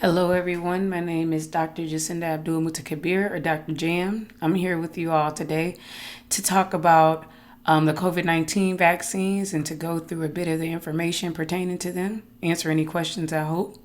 Hello, everyone. My name is Dr. Jacinda Abdul Mutakabir, or Dr. Jam. I'm here with you all today to talk about the COVID-19 vaccines and to go through a bit of the information pertaining to them, answer any questions, I hope.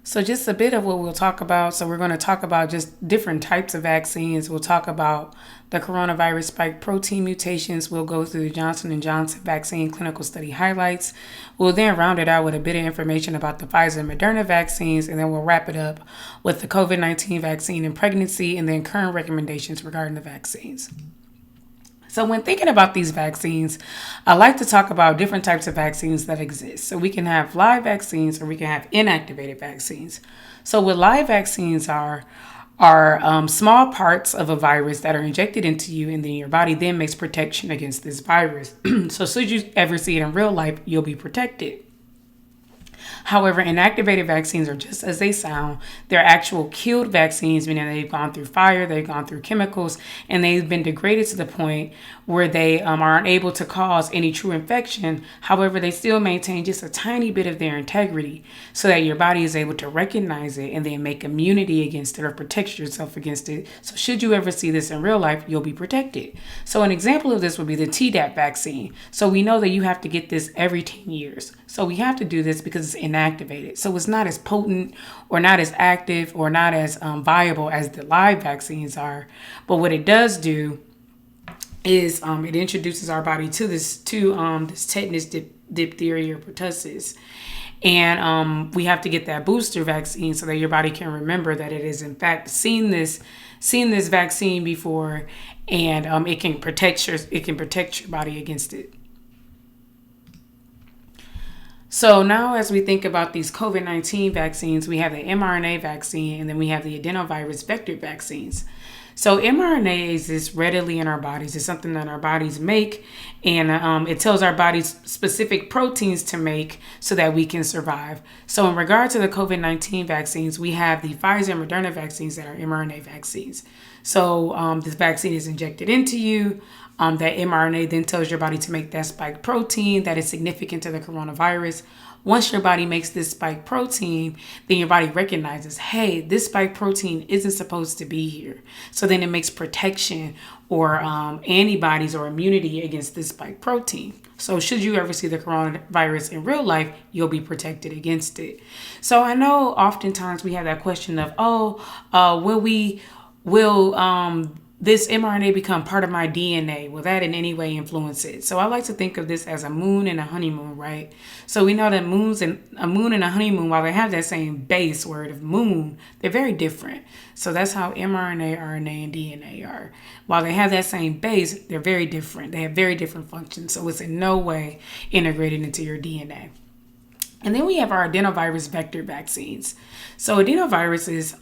So just a bit of what we'll talk about. So we're going to talk about just different types of vaccines. We'll talk about the coronavirus spike protein mutations. We'll go through the Johnson & Johnson vaccine clinical study highlights. We'll then round it out with a bit of information about the Pfizer and Moderna vaccines, and then we'll wrap it up with the COVID-19 vaccine and pregnancy, and then current recommendations regarding the vaccines. So when thinking about these vaccines, I like to talk about different types of vaccines that exist. So we can have live vaccines or we can have inactivated vaccines. So what live vaccines are small parts of a virus that are injected into you, and then your body then makes protection against this virus. So should you ever see it in real life, you'll be protected. However, inactivated vaccines are just as they sound. They're actual killed vaccines, meaning they've gone through fire, they've gone through chemicals, and they've been degraded to the point where they are unable to cause any true infection. However, they still maintain just a tiny bit of their integrity so that your body is able to recognize it and then make immunity against it or protect yourself against it. So should you ever see this in real life, you'll be protected. So an example of this would be the Tdap vaccine. So we know that you have to get this every 10 years. So we have to do this because it's inactivated. So it's not as potent or not as active or not as viable as the live vaccines are. But what it does do is it introduces our body to this tetanus, diphtheria, or pertussis. And we have to get that booster vaccine so that your body can remember that it is in fact seen this vaccine before, and it can protect your body against it. So now as we think about these COVID-19 vaccines, we have the mRNA vaccine and then we have the adenovirus vector vaccines. So mRNA is readily in our bodies. It's something that our bodies make, and it tells our bodies specific proteins to make so that we can survive. So in regard to the COVID-19 vaccines, we have the Pfizer and Moderna vaccines that are mRNA vaccines. So this vaccine is injected into you. That mRNA then tells your body to make that spike protein that is significant to the coronavirus. Once your body makes this spike protein, then your body recognizes, hey, this spike protein isn't supposed to be here. So then it makes protection or antibodies or immunity against this spike protein. So should you ever see the coronavirus in real life, you'll be protected against it. So I know oftentimes we have that question of, will this mRNA become part of my DNA? Will that in any way influence it? So I like to think of this as a moon and a honeymoon, right? So we know that a moon and a honeymoon, while they have that same base word of moon, they're very different. So that's how mRNA, RNA, and DNA are. While they have that same base, they're very different. They have very different functions. So it's in no way integrated into your DNA. And then we have our adenovirus vector vaccines. So adenoviruses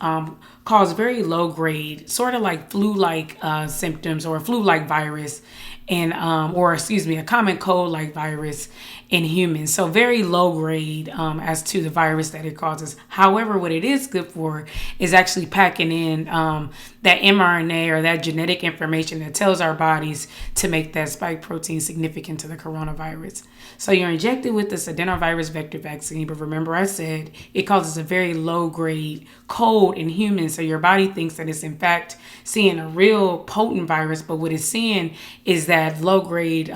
cause very low grade, sort of like flu-like symptoms or a flu-like virus, and a common cold-like virus in humans. So very low grade as to the virus that it causes. However, what it is good for is actually packing in that mRNA or that genetic information that tells our bodies to make that spike protein significant to the coronavirus. So you're injected with this adenovirus vector vaccine, but remember I said it causes a very low grade cold in humans. So your body thinks that it's in fact seeing a real potent virus, but what it's seeing is that low grade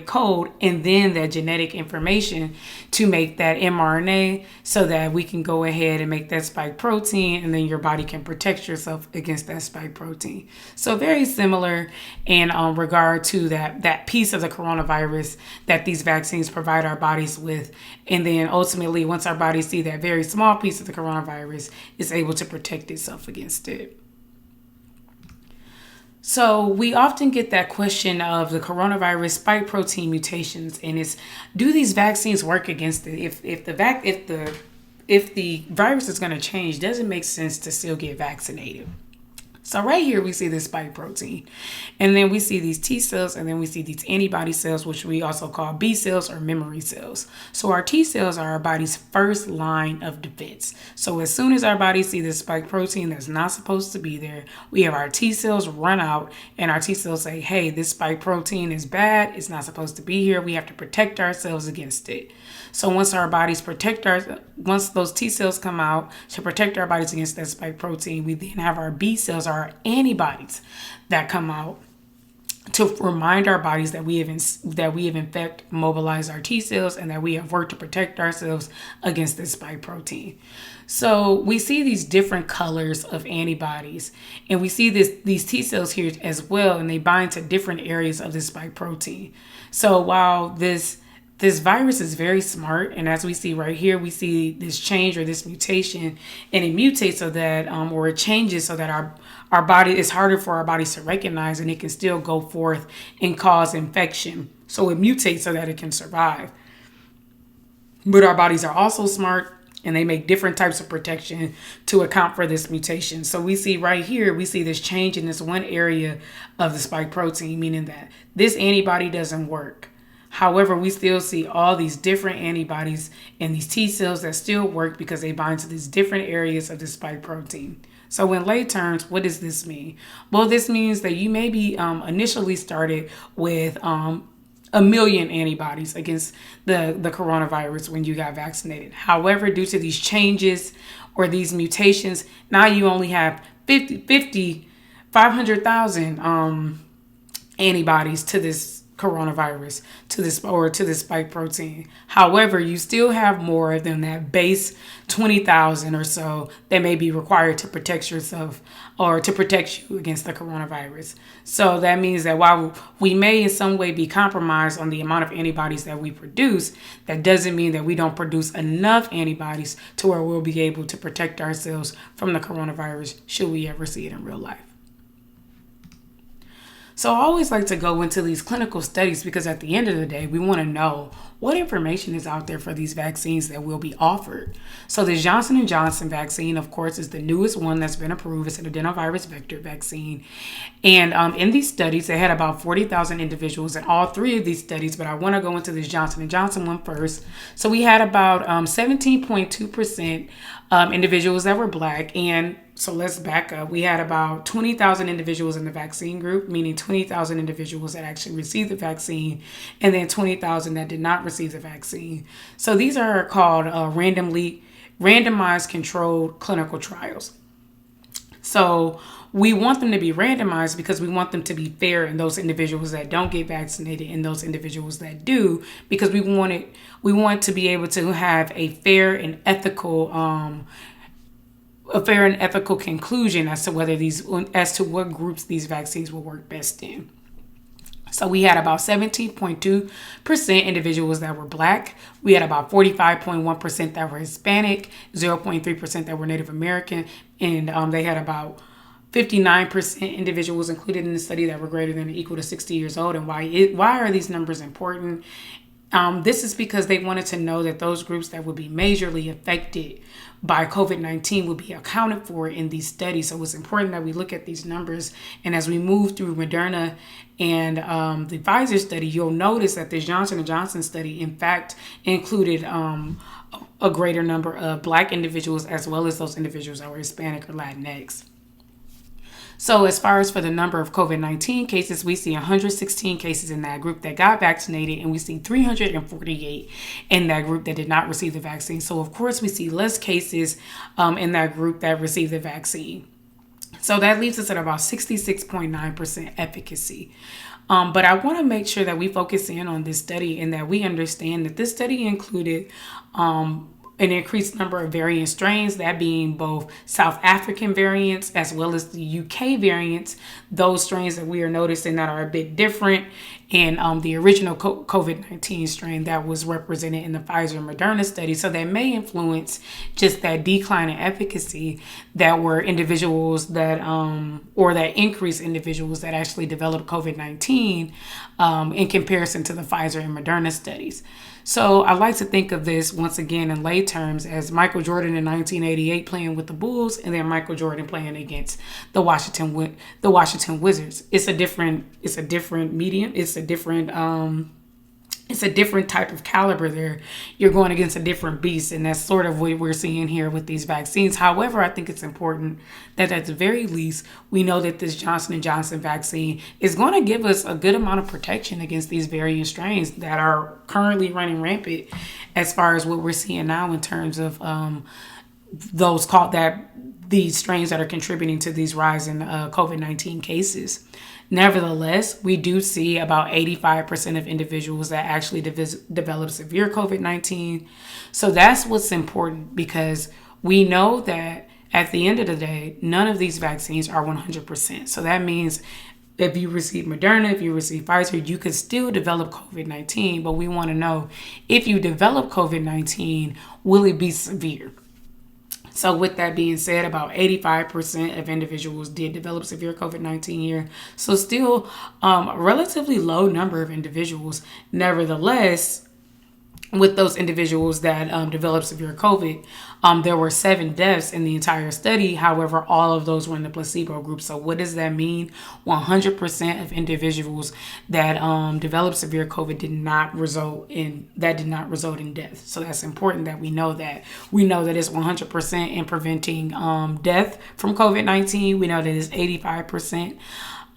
cold, and then that genetic information to make that mRNA so that we can go ahead and make that spike protein, and then your body can protect yourself against that spike protein. So very similar in regard to that piece of the coronavirus that these vaccines provide our bodies with. And then ultimately, once our bodies see that very small piece of the coronavirus, it's able to protect itself against it. So we often get that question of the coronavirus spike protein mutations, and it's, do these vaccines work against it? If the virus is going to change, does it make sense to still get vaccinated? So right here, we see this spike protein. And then we see these T cells, and then we see these antibody cells, which we also call B cells or memory cells. So our T cells are our body's first line of defense. So as soon as our bodies see this spike protein that's not supposed to be there, we have our T cells run out, and our T cells say, hey, this spike protein is bad. It's not supposed to be here. We have to protect ourselves against it. So once those T cells come out to protect our bodies against that spike protein, we then have our B cells, our antibodies, that come out to remind our bodies that we have in fact mobilized our T cells and that we have worked to protect ourselves against this spike protein. So we see these different colors of antibodies, and we see these T cells here as well, and they bind to different areas of this spike protein. So while this virus is very smart, and as we see right here, we see this change or this mutation, and it mutates so that, or it changes so that our body, it's harder for our bodies to recognize, and it can still go forth and cause infection. So it mutates so that it can survive. But our bodies are also smart, and they make different types of protection to account for this mutation. So we see right here, we see this change in this one area of the spike protein, meaning that this antibody doesn't work. However, we still see all these different antibodies and these T cells that still work because they bind to these different areas of the spike protein. So in lay terms, what does this mean? Well, this means that you may be initially started with 1 million antibodies against the coronavirus when you got vaccinated. However, due to these changes or these mutations, now you only have 500,000 antibodies to this coronavirus, to this spike protein. However, you still have more than that base 20,000 or so that may be required to protect yourself or to protect you against the coronavirus. So that means that while we may in some way be compromised on the amount of antibodies that we produce, that doesn't mean that we don't produce enough antibodies to where we'll be able to protect ourselves from the coronavirus should we ever see it in real life. So I always like to go into these clinical studies because at the end of the day, we want to know what information is out there for these vaccines that will be offered. So the Johnson & Johnson vaccine, of course, is the newest one that's been approved. It's an adenovirus vector vaccine. And in these studies, they had about 40,000 individuals in all three of these studies, but I want to go into this Johnson & Johnson one first. So we had about 17.2% individuals that were Black, and so let's back up. We had about 20,000 individuals in the vaccine group, meaning 20,000 individuals that actually received the vaccine, and then 20,000 that did not receive the vaccine. So these are called randomized controlled clinical trials. So we want them to be randomized because we want them to be fair in those individuals that don't get vaccinated and those individuals that do, because we want to be able to have a fair and ethical conclusion as to what groups these vaccines will work best in. So we had about 17.2% individuals that were Black. We had about 45.1% that were Hispanic, 0.3% that were Native American, and they had about 59% individuals included in the study that were greater than or equal to 60 years old. And why are these numbers important? This is because they wanted to know that those groups that would be majorly affected by COVID-19 will be accounted for in these studies. So it's important that we look at these numbers. And as we move through Moderna and the Pfizer study, you'll notice that the Johnson & Johnson study, in fact, included a greater number of Black individuals as well as those individuals that were Hispanic or Latinx. So as far as for the number of COVID-19 cases, we see 116 cases in that group that got vaccinated, and we see 348 in that group that did not receive the vaccine. So of course, we see less cases in that group that received the vaccine. So that leaves us at about 66.9% efficacy. But I want to make sure that we focus in on this study and that we understand that this study included an increased number of variant strains, that being both South African variants as well as the UK variants, those strains that we are noticing that are a bit different and the original COVID-19 strain that was represented in the Pfizer and Moderna study. So that may influence just that decline in efficacy that were individuals that, or that increased individuals that actually developed COVID-19 in comparison to the Pfizer and Moderna studies. So I like to think of this once again in lay terms as Michael Jordan in 1988 playing with the Bulls, and then Michael Jordan playing against the Washington Wizards. It's a different medium. It's a different type of caliber there. You're going against a different beast, and that's sort of what we're seeing here with these vaccines. However, I think it's important that at the very least, we know that this Johnson & Johnson vaccine is going to give us a good amount of protection against these variant strains that are currently running rampant as far as what we're seeing now in terms of these strains that are contributing to these rising COVID-19 cases. Nevertheless, we do see about 85% of individuals that actually develop severe COVID-19. So that's what's important, because we know that at the end of the day, none of these vaccines are 100%. So that means if you receive Moderna, if you receive Pfizer, you could still develop COVID-19. But we want to know, if you develop COVID-19, will it be severe? So with that being said, about 85% of individuals did develop severe COVID-19 here. So still a relatively low number of individuals. Nevertheless, with those individuals that developed severe COVID, there were 7 deaths in the entire study. However, all of those were in the placebo group. So what does that mean? 100% of individuals that developed severe COVID did not result in death. So that's important that we know that. We know that it's 100% in preventing death from COVID-19. We know that it's 85%.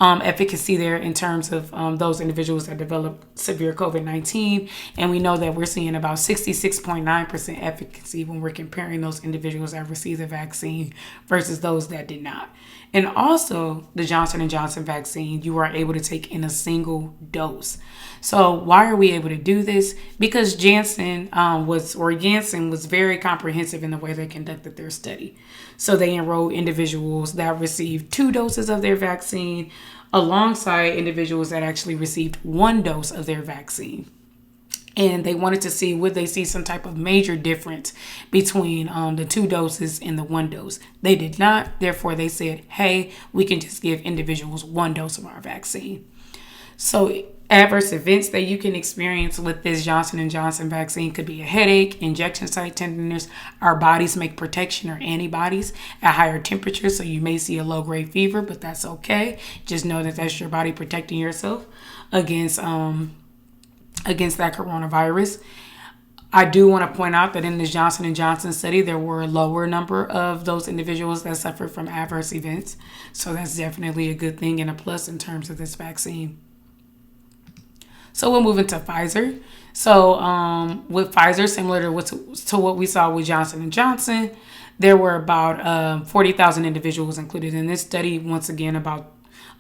Efficacy there in terms of those individuals that develop severe COVID-19. And we know that we're seeing about 66.9% efficacy when we're comparing those individuals that received the vaccine versus those that did not. And also, the Johnson & Johnson vaccine, you are able to take in a single dose. So why are we able to do this? Because Janssen was very comprehensive in the way they conducted their study. So they enrolled individuals that received 2 doses of their vaccine alongside individuals that actually received 1 dose of their vaccine. And they wanted to see, would they see some type of major difference between the 2 doses and the 1 dose? They did not. Therefore, they said, hey, we can just give individuals 1 dose of our vaccine. So adverse events that you can experience with this Johnson & Johnson vaccine could be a headache, injection site tenderness. Our bodies make protection or antibodies at higher temperatures, so you may see a low-grade fever, but that's okay. Just know that that's your body protecting yourself against that coronavirus. I do want to point out that in the Johnson & Johnson study, there were a lower number of those individuals that suffered from adverse events. So that's definitely a good thing and a plus in terms of this vaccine. So we'll move into Pfizer. So with Pfizer, similar to what we saw with Johnson & Johnson, there were about 40,000 individuals included in this study. Once again, about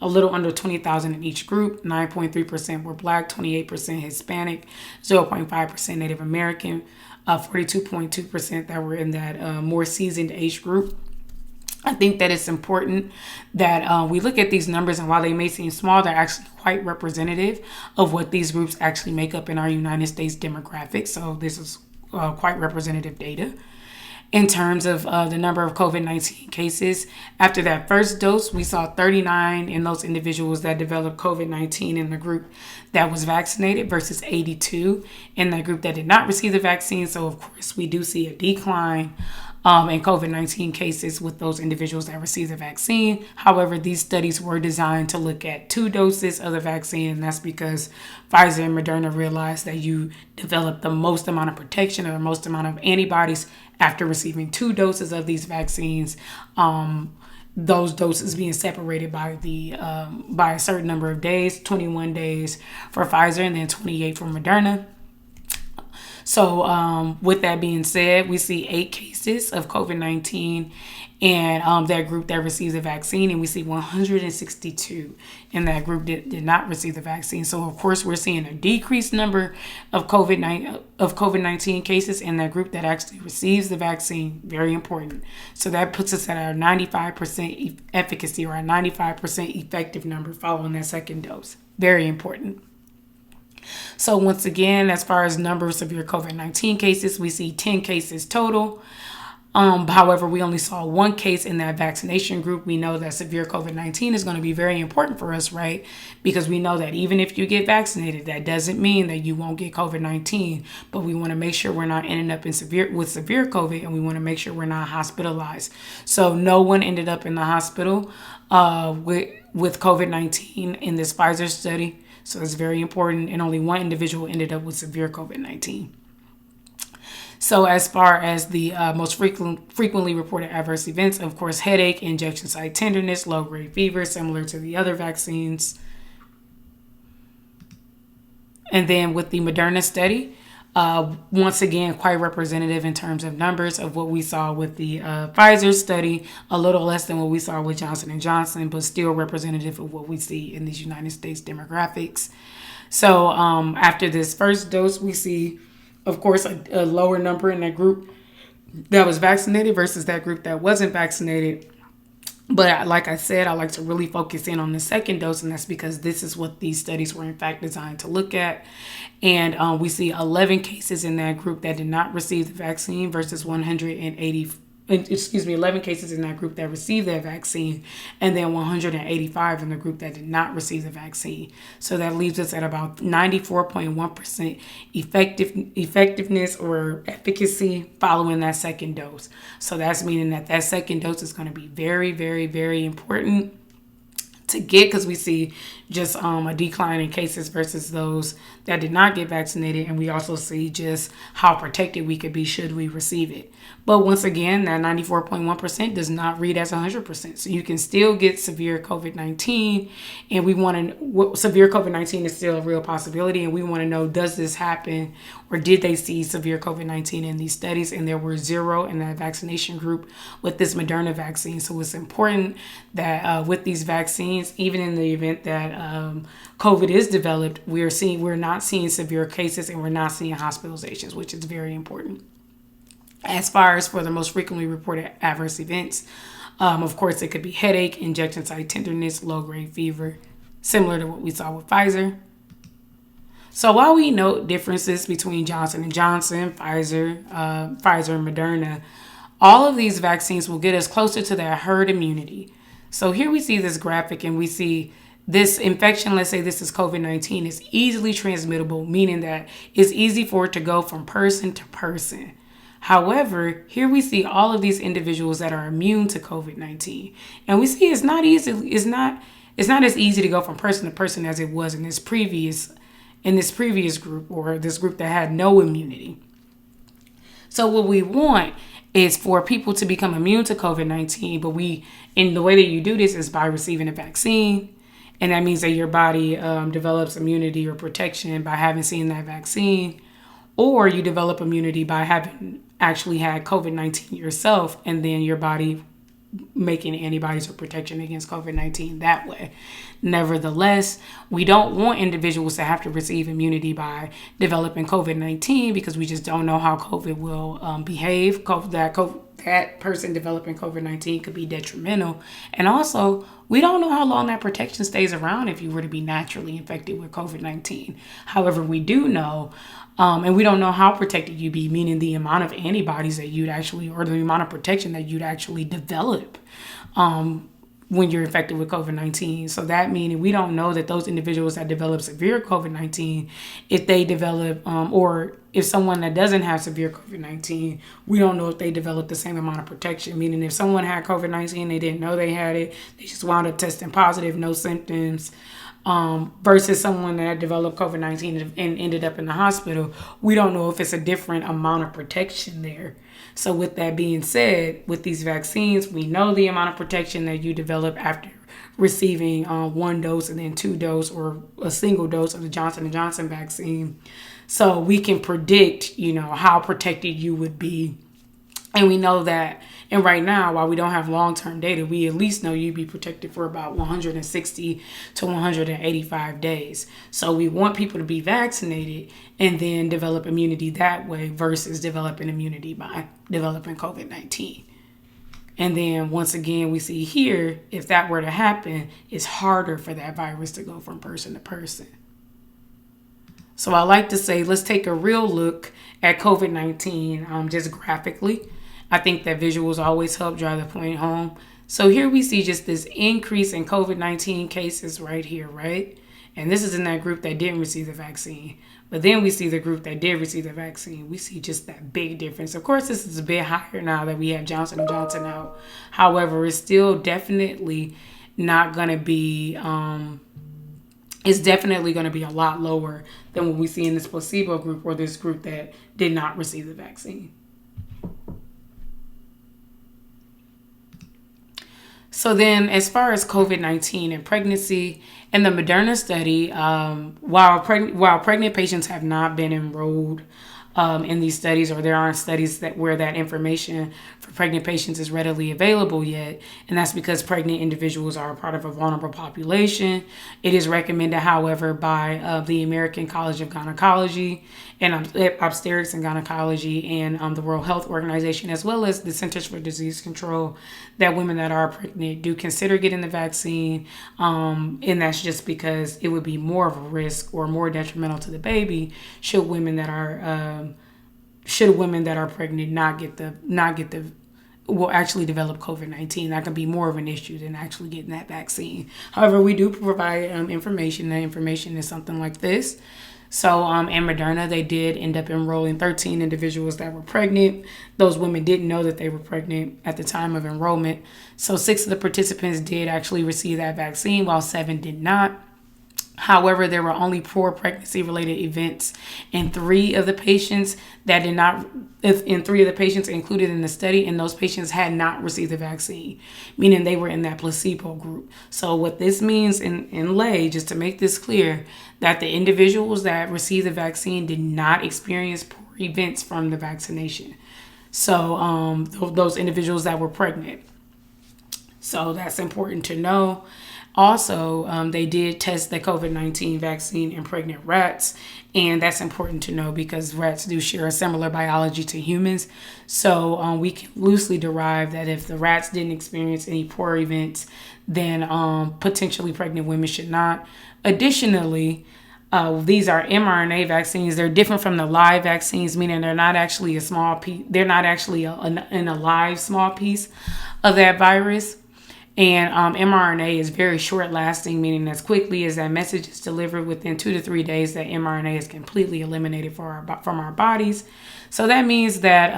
a little under 20,000 in each group. 9.3% were Black, 28% Hispanic, 0.5% Native American, 42.2% that were in that more seasoned age group. I think that it's important that we look at these numbers, and while they may seem small, they're actually quite representative of what these groups actually make up in our United States demographic. So this is quite representative data. In terms of the number of COVID-19 cases, after that first dose, we saw 39 in those individuals that developed COVID-19 in the group that was vaccinated versus 82 in the group that did not receive the vaccine. So, of course, we do see a decline in COVID-19 cases with those individuals that received the vaccine. However, these studies were designed to look at 2 doses of the vaccine, and that's because Pfizer and Moderna realized that you develop the most amount of protection or the most amount of antibodies after receiving 2 doses of these vaccines. Those doses being separated by a certain number of days, 21 days for Pfizer and then 28 for Moderna. So with that being said, we see 8 cases of COVID-19 and that group that received the vaccine, and we see 162 in that group that did not receive the vaccine. So, of course, we're seeing a decreased number of COVID-19 cases in that group that actually receives the vaccine. Very important. So that puts us at our 95% efficacy or our 95% effective number following that second dose. Very important. So once again, as far as number of severe COVID-19 cases, we see 10 cases total. However, we only saw one case in that vaccination group. We know that severe COVID-19 is going to be very important for us, right? Because we know that even if you get vaccinated, that doesn't mean that you won't get COVID-19. But we want to make sure we're not ending up in severe COVID, and we want to make sure we're not hospitalized. So no one ended up in the hospital with COVID-19 in this Pfizer study. So it's very important, and only one individual ended up with severe COVID-19. So as far as the most frequently reported adverse events, of course, headache, injection site tenderness, low-grade fever, similar to the other vaccines. And then with the Moderna study, once again, quite representative in terms of numbers of what we saw with the Pfizer study, a little less than what we saw with Johnson & Johnson, but still representative of what we see in these United States demographics. So after this first dose, we see, of course, a lower number in that group that was vaccinated versus that group that wasn't vaccinated. But like I said, I like to really focus in on the second dose, and that's because this is what these studies were in fact designed to look at. And we see 11 cases in that group that did not receive the vaccine versus 11 cases in that group that received that vaccine, and then 185 in the group that did not receive the vaccine. So that leaves us at about 94.1% effectiveness or efficacy following that second dose. So that's meaning that second dose is going to be very, very, very important to get, because we see just a decline in cases versus those that did not get vaccinated, and we also see just how protected we could be should we receive it. But once again, that 94.1% does not read as 100%. So you can still get severe COVID-19, and we want to, severe COVID-19 is still a real possibility, and we want to know, does this happen, or did they see severe COVID-19 in these studies? And there were 0 in that vaccination group with this Moderna vaccine. So it's important that with these vaccines, even in the event that COVID is developed, we're not seeing severe cases, and we're not seeing hospitalizations, which is very important. As far as for the most frequently reported adverse events, of course, it could be headache, injection site tenderness, low-grade fever, similar to what we saw with Pfizer. So while we note differences between Johnson & Johnson, Pfizer, and Moderna, all of these vaccines will get us closer to that herd immunity. So here we see this graphic, and we see this infection, let's say this is COVID-19, is easily transmittable, meaning that it's easy for it to go from person to person. However, here we see all of these individuals that are immune to COVID-19, and we see it's not as easy to go from person to person as it was in this previous group, or this group that had no immunity. So what we want is for people to become immune to COVID-19, but and the way that you do this is by receiving a vaccine, and that means that your body develops immunity or protection by having seen that vaccine, or you develop immunity by having actually had COVID-19 yourself, and then your body making antibodies or protection against COVID-19 that way. Nevertheless, we don't want individuals to have to receive immunity by developing COVID-19, because we just don't know how COVID will behave. That person developing COVID-19 could be detrimental. And also, we don't know how long that protection stays around if you were to be naturally infected with COVID-19. However, we do know, and we don't know how protected you'd be, meaning the amount of antibodies that you'd actually, or the amount of protection that you'd actually develop when you're infected with COVID-19. So that meaning we don't know that those individuals that develop severe COVID-19, if they develop, or if someone that doesn't have severe COVID-19, we don't know if they develop the same amount of protection. Meaning if someone had COVID-19, they didn't know they had it, they just wound up testing positive, no symptoms, versus someone that developed COVID-19 and ended up in the hospital, we don't know if it's a different amount of protection there. So with that being said, with these vaccines, we know the amount of protection that you develop after receiving 1 dose and then 2 dose or a single dose of the Johnson & Johnson vaccine. So we can predict, how protected you would be. And we know that, and right now, while we don't have long-term data, we at least know you'd be protected for about 160 to 185 days. So we want people to be vaccinated and then develop immunity that way versus developing immunity by developing COVID-19. And then once again, we see here, if that were to happen, it's harder for that virus to go from person to person. So I like to say, let's take a real look at COVID-19 just graphically. I think that visuals always help drive the point home. So here we see just this increase in COVID-19 cases right here, right? And this is in that group that didn't receive the vaccine. But then we see the group that did receive the vaccine. We see just that big difference. Of course, this is a bit higher now that we have Johnson & Johnson out. However, it's still definitely not going to be, it's definitely going to be a lot lower than what we see in this placebo group or this group that did not receive the vaccine. So then, as far as COVID-19 and pregnancy, in the Moderna study, while pregnant patients have not been enrolled in these studies, or there aren't studies where that information for pregnant patients is readily available yet, and that's because pregnant individuals are a part of a vulnerable population. It is recommended, however, by the American College of Gynecology and Obstetrics and Gynecology and the World Health Organization, as well as the Centers for Disease Control, that women that are pregnant do consider getting the vaccine, and that's just because it would be more of a risk or more detrimental to the baby should women that are pregnant will actually develop COVID-19. That could be more of an issue than actually getting that vaccine. However, we do provide information. The information is something like this. So in Moderna, they did end up enrolling 13 individuals that were pregnant. Those women didn't know that they were pregnant at the time of enrollment. So 6 of the participants did actually receive that vaccine, while 7 did not. However, there were only 4 pregnancy-related events in 3 of the patients that did not, in 3 of the patients included in the study, and those patients had not received the vaccine, meaning they were in that placebo group. So what this means in lay, just to make this clear, that the individuals that received the vaccine did not experience poor events from the vaccination. So those individuals that were pregnant. So that's important to know. Also, they did test the COVID-19 vaccine in pregnant rats, and that's important to know because rats do share a similar biology to humans. So we can loosely derive that if the rats didn't experience any poor events, then potentially pregnant women should not. Additionally, these are mRNA vaccines. They're different from the live vaccines, meaning they're not actually a small piece. They're not actually in a live small piece of that virus. And mRNA is very short lasting, meaning as quickly as that message is delivered, within 2 to 3 days, that mRNA is completely eliminated from our bodies. So that means that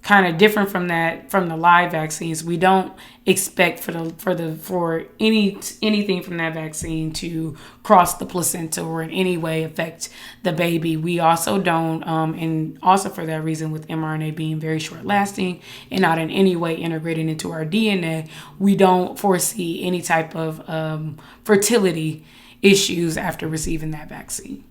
kind of different from the live vaccines, we don't expect for anything from that vaccine to cross the placenta or in any way affect the baby. We also don't, and also for that reason, with mRNA being very short lasting and not in any way integrated into our DNA, we don't foresee any type of fertility issues after receiving that vaccine.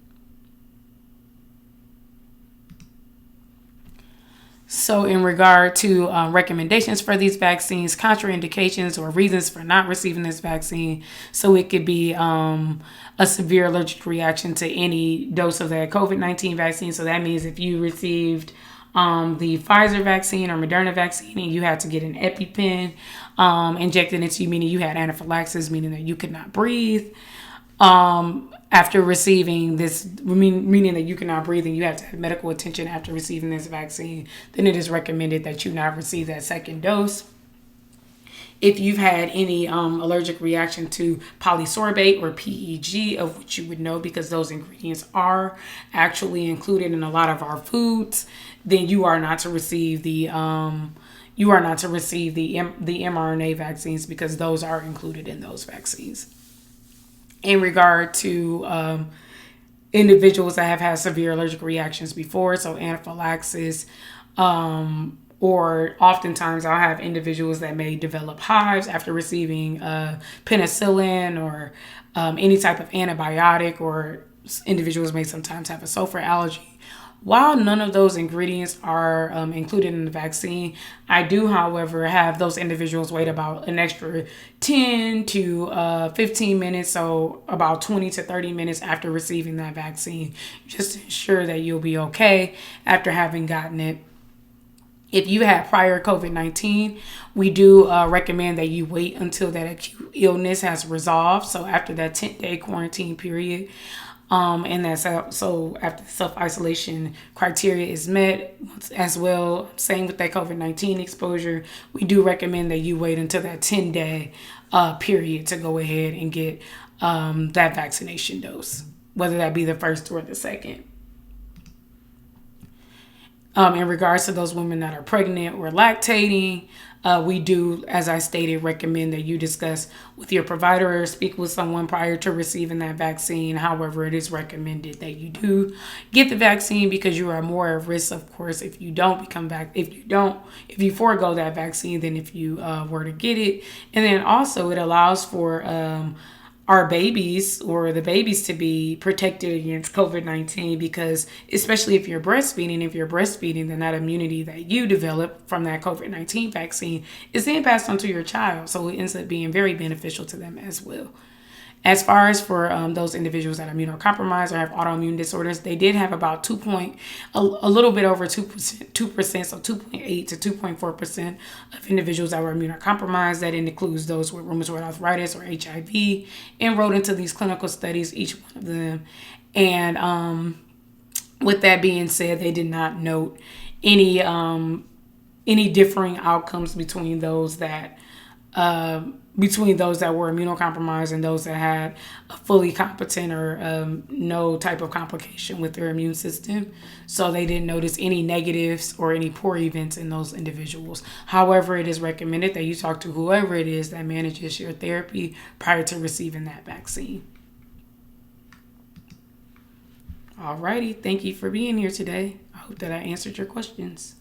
So in regard to recommendations for these vaccines, contraindications or reasons for not receiving this vaccine, so it could be a severe allergic reaction to any dose of that COVID-19 vaccine. So that means if you received the Pfizer vaccine or Moderna vaccine and you had to get an EpiPen injected into you, meaning you had anaphylaxis, meaning that you could not breathe. After receiving this, meaning that you cannot breathe and you have to have medical attention after receiving this vaccine, then it is recommended that you not receive that second dose. If you've had any allergic reaction to polysorbate or PEG, of which you would know because those ingredients are actually included in a lot of our foods, then you are not to receive the mRNA vaccines because those are included in those vaccines. In regard to individuals that have had severe allergic reactions before, so anaphylaxis, or oftentimes I'll have individuals that may develop hives after receiving penicillin or any type of antibiotic, or individuals may sometimes have a sulfur allergy. While none of those ingredients are included in the vaccine, I do, however, have those individuals wait about an extra 10 to 15 minutes, so about 20 to 30 minutes after receiving that vaccine, just to ensure that you'll be okay after having gotten it. If you had prior COVID-19, we do recommend that you wait until that acute illness has resolved. So after that 10-day quarantine period, And that's so after the self-isolation criteria is met as well, same with that COVID-19 exposure, we do recommend that you wait until that 10-day period to go ahead and get that vaccination dose, whether that be the first or the second. In regards to those women that are pregnant or lactating, we do, as I stated, recommend that you discuss with your provider or speak with someone prior to receiving that vaccine. However, it is recommended that you do get the vaccine because you are more at risk, of course, if you don't become back, if you forego that vaccine than if you were to get it. And then also it allows for our babies or the babies to be protected against COVID-19 because especially if you're breastfeeding, then that immunity that you develop from that COVID-19 vaccine is then passed on to your child. So it ends up being very beneficial to them as well. As far as for those individuals that are immunocompromised or have autoimmune disorders, they did have about a little bit over 2%, so 2.8 to 2.4% of individuals that were immunocompromised. That includes those with rheumatoid arthritis or HIV enrolled into these clinical studies, each one of them. And with that being said, they did not note any differing outcomes between those that were immunocompromised and those that had a fully competent or no type of complication with their immune system. So they didn't notice any negatives or any poor events in those individuals. However, it is recommended that you talk to whoever it is that manages your therapy prior to receiving that vaccine. Alrighty, thank you for being here today. I hope that I answered your questions.